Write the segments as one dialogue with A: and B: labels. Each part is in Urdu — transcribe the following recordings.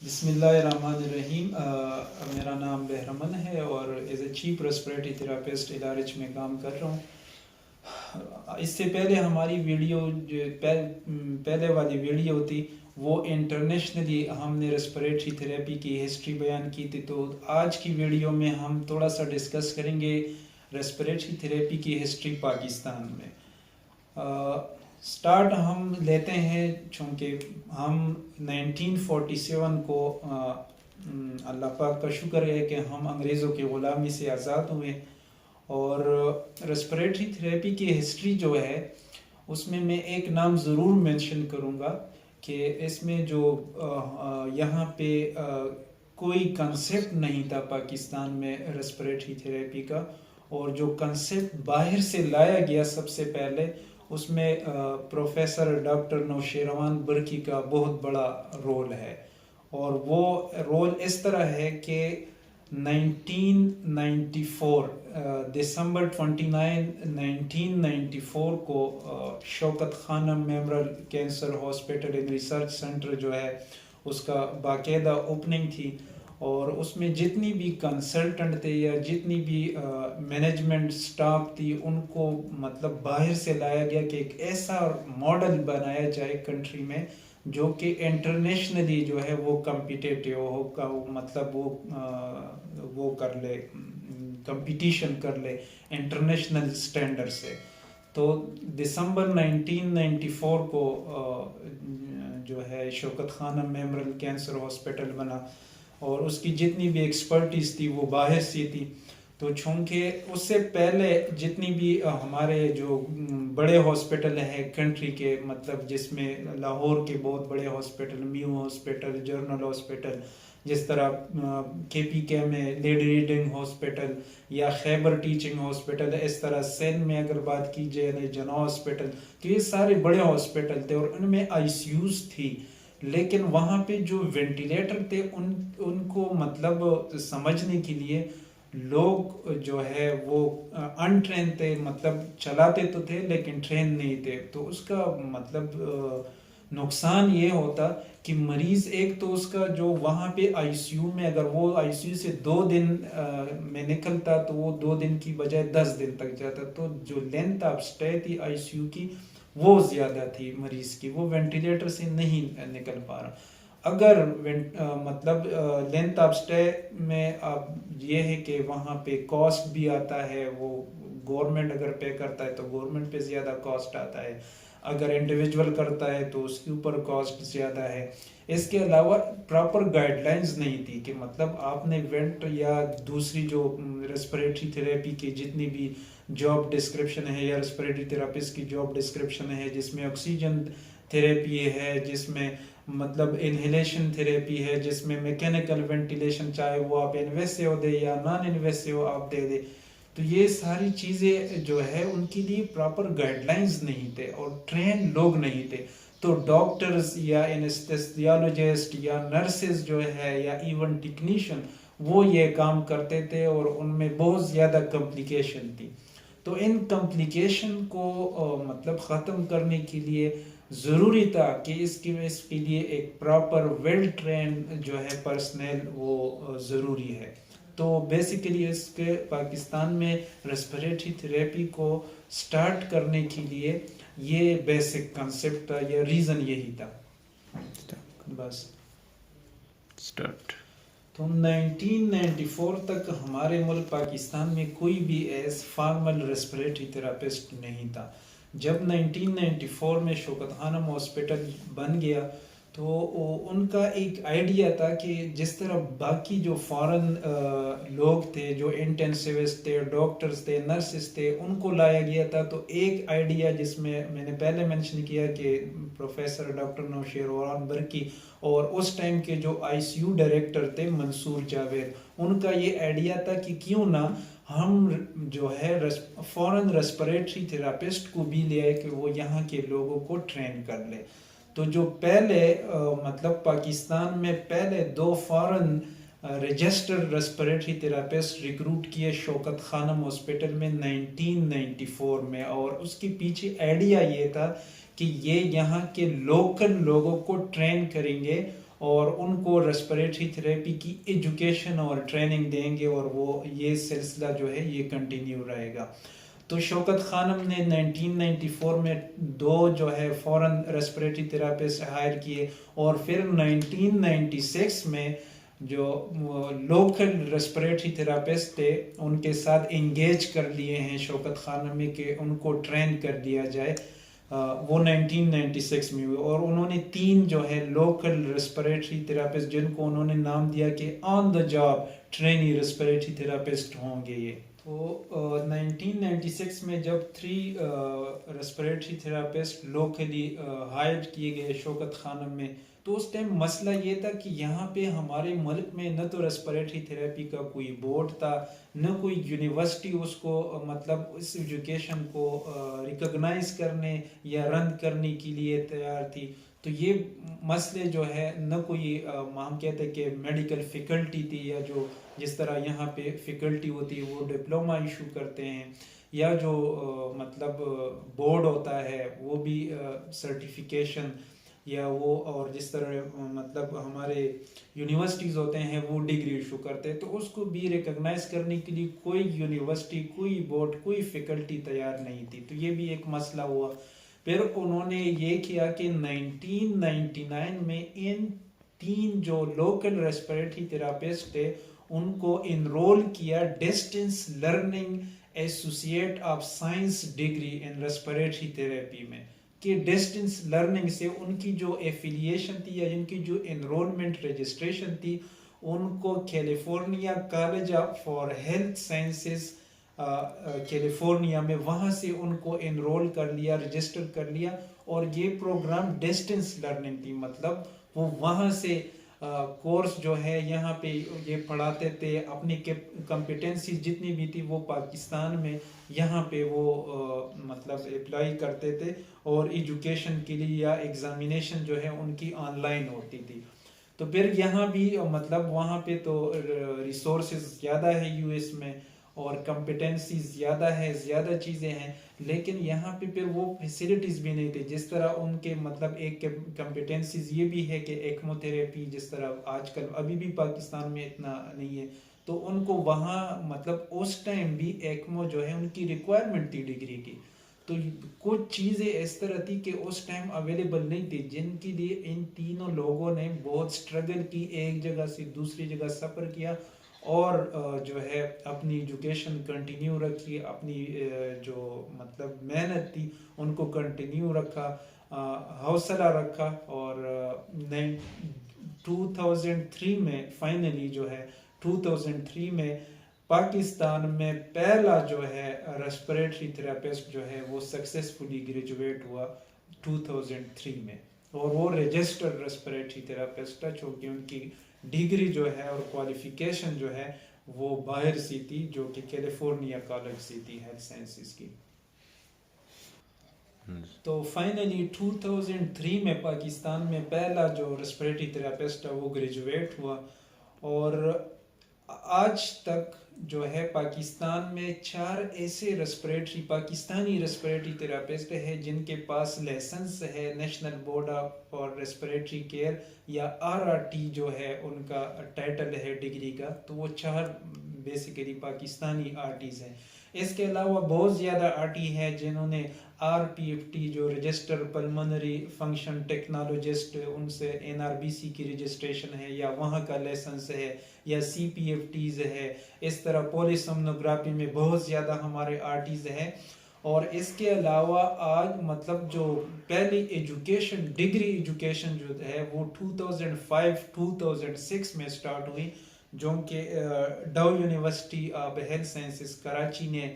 A: بسم اللہ الرحمن الرحیم. میرا نام بہرمن ہے اور as a chief respiratory therapist a large میں کام کر رہا ہوں. اس سے پہلے ہماری ویڈیو جو پہلے والی ویڈیو تھی وہ انٹرنیشنلی ہم نے ریسپریٹری تھراپی کی ہسٹری بیان کی تھی. تو آج کی ویڈیو میں ہم تھوڑا سا ڈسکس کریں گے ریسپریٹری تھراپی کی ہسٹری پاکستان میں. سٹارٹ ہم لیتے ہیں چونکہ ہم 1947 کو اللہ پاک کا شکر ہے کہ ہم انگریزوں کی غلامی سے آزاد ہوئے. اور ریسپریٹری تھراپی کی ہسٹری جو ہے اس میں ایک نام ضرور مینشن کروں گا کہ اس میں جو یہاں پہ کوئی کنسیپٹ نہیں تھا پاکستان میں ریسپریٹری تھراپی کا، اور جو کنسیپٹ باہر سے لایا گیا سب سے پہلے اس میں پروفیسر ڈاکٹر نوشیروان برقی کا بہت بڑا رول ہے. اور وہ رول اس طرح ہے کہ 1994 دسمبر 29 1994 کو شوکت خانم memorial cancer hospital and research centre جو ہے اس کا باقاعدہ اوپننگ تھی. اور اس میں جتنی بھی کنسلٹنٹ تھے یا جتنی بھی مینجمنٹ سٹاف تھی ان کو مطلب باہر سے لایا گیا کہ ایک ایسا ماڈل بنایا جائے کنٹری میں جو کہ انٹرنیشنلی جو ہے وہ کمپیٹیٹیو ہو، مطلب وہ کر لے، کمپٹیشن کر لے انٹرنیشنل سٹینڈرڈ سے. تو دسمبر 1994 کو جو ہے شوکت خانم میموریل کینسر ہاسپٹل بنا اور اس کی جتنی بھی ایکسپرٹیز تھی وہ باہر سے تھی. تو چونکہ اس سے پہلے جتنی بھی ہمارے جو بڑے ہاسپٹل ہیں کنٹری کے، مطلب جس میں لاہور کے بہت بڑے ہاسپٹل، میو ہاسپٹل، جنرل ہاسپٹل، جس طرح کے پی کے میں لیڈی ریڈنگ ہاسپٹل یا خیبر ٹیچنگ ہاسپٹل، اس طرح سندھ میں اگر بات کی جائے جنا ہاسپٹل، تو یہ سارے بڑے ہاسپٹل تھے اور ان میں آئی سی یوز تھی. لیکن وہاں پہ جو وینٹیلیٹر تھے ان کو مطلب سمجھنے کے لیے لوگ جو ہے وہ ان ٹرین تھے، مطلب چلاتے تو تھے لیکن ٹرین نہیں تھے. تو اس کا مطلب نقصان یہ ہوتا کہ مریض ایک تو اس کا جو وہاں پہ آئی سی یو میں اگر وہ آئی سی یو سے 2 دن میں نکلتا تو وہ 2 دن کی بجائے 10 دن تک جاتا. تو جو لینتھ آف سٹے تھی آئی سی یو کی وہ زیادہ تھی مریض کی، وہ وینٹیلیٹر سے نہیں نکل پا رہا. اگر مطلب لینتھ آف سٹے میں اب یہ ہے کہ وہاں پہ کاسٹ بھی آتا ہے، وہ گورنمنٹ اگر پے کرتا ہے تو گورنمنٹ پہ زیادہ کاسٹ آتا ہے، اگر انڈیویجول کرتا ہے تو اس کے اوپر کاسٹ زیادہ ہے. اس کے علاوہ پراپر گائیڈ لائنز نہیں تھی کہ مطلب آپ نے وینٹ یا دوسری جو ریسپریٹری تھراپی کی جتنی بھی جاب ڈسکرپشن ہے یا ریسپریٹری تھراپسٹ کی جاب ڈسکرپشن ہے جس میں آکسیجن تھراپی ہے، جس میں مطلب انہیلیشن تھراپی ہے، جس میں میکینیکل وینٹیلیشن چاہے وہ آپ انویسیو دے یا نان انویسیو آپ دے دے، تو یہ ساری چیزیں جو ہے ان کے لیے پراپر گائیڈ لائنز نہیں تھے اور ٹرین لوگ نہیں تھے. تو ڈاکٹرز یا انستھیزیالوجسٹ یا نرسز جو ہے یا ایون ٹیکنیشین وہ یہ کام کرتے تھے اور ان میں بہت زیادہ کمپلیکیشن تھی. تو ان کمپلیکیشن کو مطلب ختم کرنے کے لیے ضروری تھا کہ اس کے لیے ایک پراپر ویل ٹرین جو ہے پرسنل وہ ضروری ہے. تو بیسیکلی اس کے پاکستان میں ریسپریٹری تھراپی کو سٹارٹ کرنے کے لیے یہ بیسک کنسیپٹ تھا، یہ ریزن یہی تھا بس.
B: سٹارٹ.
A: تو 1994 تک ہمارے ملک پاکستان میں کوئی بھی ایز فارمل ریسپریٹری تھراپسٹ نہیں تھا. جب 1994 میں شوکت خانم ہاسپٹل بن گیا تو ان کا ایک آئیڈیا تھا کہ جس طرح باقی جو فارن لوگ تھے، جو انٹینسیوسٹ تھے، ڈاکٹرز تھے، نرسز تھے، ان کو لایا گیا تھا. تو ایک آئیڈیا جس میں نے پہلے منشن کیا کہ پروفیسر ڈاکٹر نوشیروان برقی اور اس ٹائم کے جو آئی سی یو ڈائریکٹر تھے منصور جاوید، ان کا یہ آئیڈیا تھا کہ کیوں نہ ہم جو ہے فورن ریسپریٹری تھراپسٹ کو بھی لے آئے کہ وہ یہاں کے لوگوں کو ٹرین کر لے. تو جو پہلے مطلب پاکستان میں پہلے 2 foreign registered respiratory therapist recruit کیے شوکت خانم ہاسپٹل میں 1994 میں، اور اس کے پیچھے آئیڈیا یہ تھا کہ یہ یہاں کے لوکل لوگوں کو ٹرین کریں گے اور ان کو ریسپریٹری تھراپی کی ایجوکیشن اور ٹریننگ دیں گے، اور وہ یہ سلسلہ جو ہے یہ کنٹینیو رہے گا. تو شوکت خانم نے 1994 میں 2 جو ہے فوراً ریسپریٹری تھراپسٹ ہائر کیے، اور پھر 1996 میں جو لوکل ریسپریٹری تھراپسٹ تھے ان کے ساتھ انگیج کر لیے ہیں شوکت خانم میں کہ ان کو ٹرین کر دیا جائے. وہ 1996 میں ہوئے، اور انہوں نے 3 جو ہے لوکل ریسپریٹری تھراپسٹ جن کو انہوں نے نام دیا کہ on the job trainee respiratory therapist ہوں گے یہ. تو 1996 میں جب 3 ریسپریٹری تھراپسٹ لوکلی ہائر کیے گئے شوکت خانم میں، تو اس ٹائم مسئلہ یہ تھا کہ یہاں پہ ہمارے ملک میں نہ تو ریسپریٹری تھراپی کا کوئی بورڈ تھا، نہ کوئی یونیورسٹی اس کو مطلب اس ایجوکیشن کو ریکگنائز کرنے یا رن کرنے کے لیے تیار تھی. تو یہ مسئلے جو ہے نہ کوئی ہم کہتے ہیں کہ میڈیکل فیکلٹی تھی، یا جو جس طرح یہاں پہ فیکلٹی ہوتی ہے وہ ڈپلوما ایشو کرتے ہیں، یا جو مطلب بورڈ ہوتا ہے وہ بھی سرٹیفیکیشن یا وہ، اور جس طرح مطلب ہمارے یونیورسٹیز ہوتے ہیں وہ ڈگری ایشو کرتے ہیں. تو اس کو بھی ریکگنائز کرنے کے لیے کوئی یونیورسٹی، کوئی بورڈ، کوئی فیکلٹی تیار نہیں تھی. تو یہ بھی ایک مسئلہ ہوا. پھر انہوں نے یہ کیا کہ 1999 میں ان 3 جو لوکل ریسپریٹری تھراپسٹ تھے ان کو انرول کیا distance learning associate of science degree in respiratory therapy میں، کہ ڈسٹینس لرننگ سے ان کی جو ایفیلیشن تھی یا ان کی جو انرولمنٹ رجسٹریشن تھی ان کو California college for health sciences California میں، وہاں سے ان کو انرول کر لیا، رجسٹر کر لیا. اور یہ پروگرام ڈسٹینس لرننگ تھی، مطلب وہ وہاں سے کورس جو ہے یہاں پہ یہ پڑھاتے تھے، اپنی کمپیٹنسی جتنی بھی تھی وہ پاکستان میں یہاں پہ وہ مطلب اپلائی کرتے تھے، اور ایجوکیشن کے لیے یا ایگزامینیشن جو ہے ان کی آن لائن ہوتی تھی. تو پھر یہاں بھی مطلب وہاں پہ تو ریسورسز زیادہ ہے یو ایس میں، اور کمپیٹنسی زیادہ ہے، زیادہ چیزیں ہیں، لیکن یہاں پہ پھر وہ فیسلٹیز بھی نہیں تھے. جس طرح ان کے مطلب ایک کمپیٹنسیز یہ بھی ہے کہ ایکمو تھراپی جس طرح آج کل ابھی بھی پاکستان میں اتنا نہیں ہے، تو ان کو وہاں مطلب اس ٹائم بھی ایکمو جو ہے ان کی ریکوائرمنٹ تھی ڈگری کی. تو کچھ چیزیں اس طرح تھی کہ اس ٹائم اویلیبل نہیں تھی، جن کے لیے ان تینوں لوگوں نے بہت سٹرگل کی، ایک جگہ سے دوسری جگہ سفر کیا، اور جو ہے اپنی ایجوکیشن کنٹینیو رکھی، اپنی جو مطلب محنت تھی ان کو کنٹینیو رکھا، حوصلہ رکھا. اور 2003 میں فائنلی جو ہے 2003 میں پاکستان میں پہلا جو ہے ریسپریٹری تھراپسٹ جو ہے وہ سکسیسفلی گریجویٹ ہوا 2003 میں، اور وہ رجسٹرڈ ریسپریٹری تھراپسٹ ہے، چونکہ ان کی ڈگری جو ہے اور کوالیفیکیشن جو ہے وہ باہر سے تھی، جو کہ کیلیفورنیا کالج سے تھی ہیلتھ سائنسز کی. تو فائنلی 2003 میں پاکستان میں پہلا جو ریسپریٹری تھراپسٹ ہے وہ گریجویٹ ہوا. اور آج تک جو ہے پاکستان میں 4 ایسے پاکستانی ریسپریٹری تھراپسٹ ہے جن کے پاس لائسنس ہے national board for respiratory care, یا RRT جو ہے ان کا ٹائٹل ہے ڈگری کا. تو وہ 4 بیسیکلی پاکستانی RTs ہیں. اس کے علاوہ بہت زیادہ RT ہیں جنہوں نے RPFT جو رجسٹر پلمنری فنکشن ٹیکنالوجسٹ، ان سے NRBC کی رجسٹریشن ہے یا وہاں کا لائسنس ہے، یا CPFTs ہے. اس طرح پولیسومنوگرافی میں بہت زیادہ ہمارے RTs ہیں. اور اس کے علاوہ آج مطلب جو پہلی ایجوکیشن ڈگری ایجوکیشن جو ہے وہ 2005-2006 میں سٹارٹ ہوئی، جو کہ do university of health sciences Karachi نے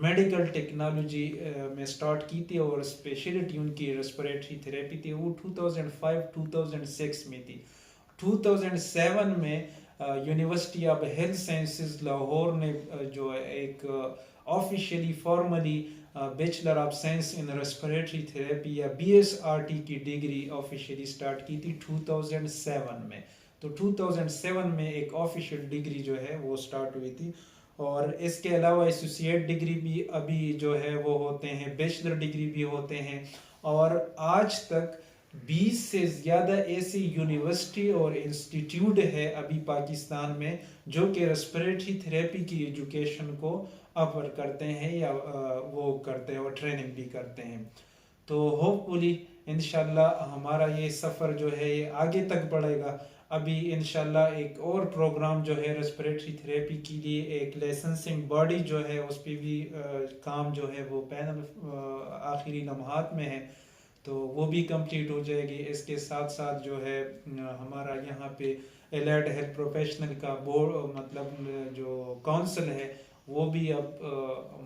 A: میڈیکل ٹیکنالوجی میں سٹارٹ کی تھی، اور اسپیشلٹی ان کی ریسپریٹری تھراپی تھی. وہ 2005-2006 میں تھی. 2007 میں university of health sciences Lahore نے جو ایک officially formally bachelor of science in respiratory therapy یا BSRT کی ڈگری آفیشیلی سٹارٹ کی تھی 2007 میں. تو 2007 میں ایک آفیشیل ڈگری جو ہے وہ سٹارٹ ہوئی تھی. اور اس کے علاوہ ایسوسیٹ ڈگری بھی ابھی جو ہے وہ ہوتے ہیں، بیچلر ڈگری بھی ہوتے ہیں. اور آج تک 20 سے زیادہ ایسی یونیورسٹی اور انسٹیٹیوٹ ہے ابھی پاکستان میں جو کہ ریسپریٹری تھراپی کی ایجوکیشن کو آفر کرتے ہیں یا وہ کرتے ہیں اور ٹریننگ بھی کرتے ہیں. تو ہوپ فلی انشاءاللہ ہمارا یہ سفر جو ہے یہ آگے تک بڑھے گا. ابھی انشاءاللہ ایک اور پروگرام جو ہے ریسپریٹری تھراپی کے لیے ایک لائسنسنگ باڈی جو ہے اس پہ بھی کام جو ہے وہ پینل آخری لمحات میں ہے تو وہ بھی کمپلیٹ ہو جائے گی. اس کے ساتھ ساتھ جو ہے ہمارا یہاں پہ الائڈ ہیلتھ پروفیشنل کا بورڈ مطلب جو کونسل ہے وہ بھی اب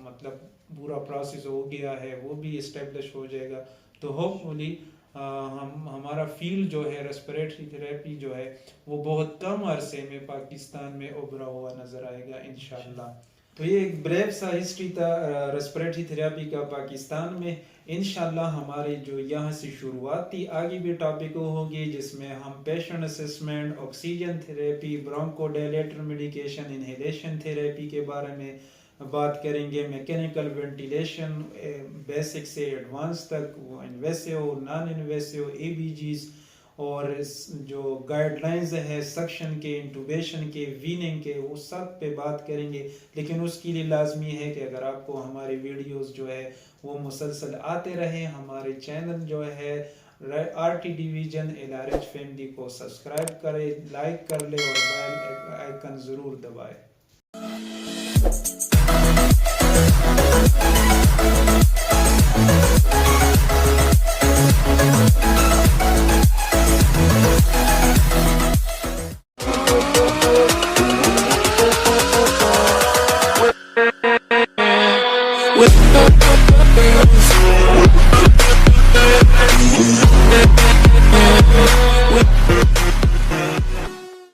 A: مطلب پورا پروسیس ہو گیا ہے, وہ بھی اسٹیبلش ہو جائے گا. تو ہوپ فلی ہمارا فیلڈ جو ہے ریسپریٹری تھراپی جو ہے وہ بہت کم عرصے میں پاکستان میں ابھرا ہوا نظر آئے گا انشاءاللہ. تو یہ ایک بریف سا ہسٹری تھا ریسپریٹری تھراپی کا پاکستان میں. انشاءاللہ ہماری جو یہاں سے شروعات تھی آگے بھی ٹاپک ہوگی جس میں ہم patient assessment, oxygen therapy, bronchodilator medication, inhalation therapy کے بارے میں بات کریں گے, میکینیکل وینٹیلیشن بیسک سے ایڈوانس تک, وہ انویسیو, نان انویسیو, اے بی جیز, اور جو گائیڈ لائنز ہے سکشن کے, انٹوبیشن کے, ویننگ کے, وہ سب پہ بات کریں گے. لیکن اس کے لیے لازمی ہے کہ اگر آپ کو ہماری ویڈیوز جو ہے وہ مسلسل آتے رہیں, ہمارے چینل جو ہے R T division LRH family کو سبسکرائب کرے, لائک کر لے اور بیل آئیکن ضرور دبائے.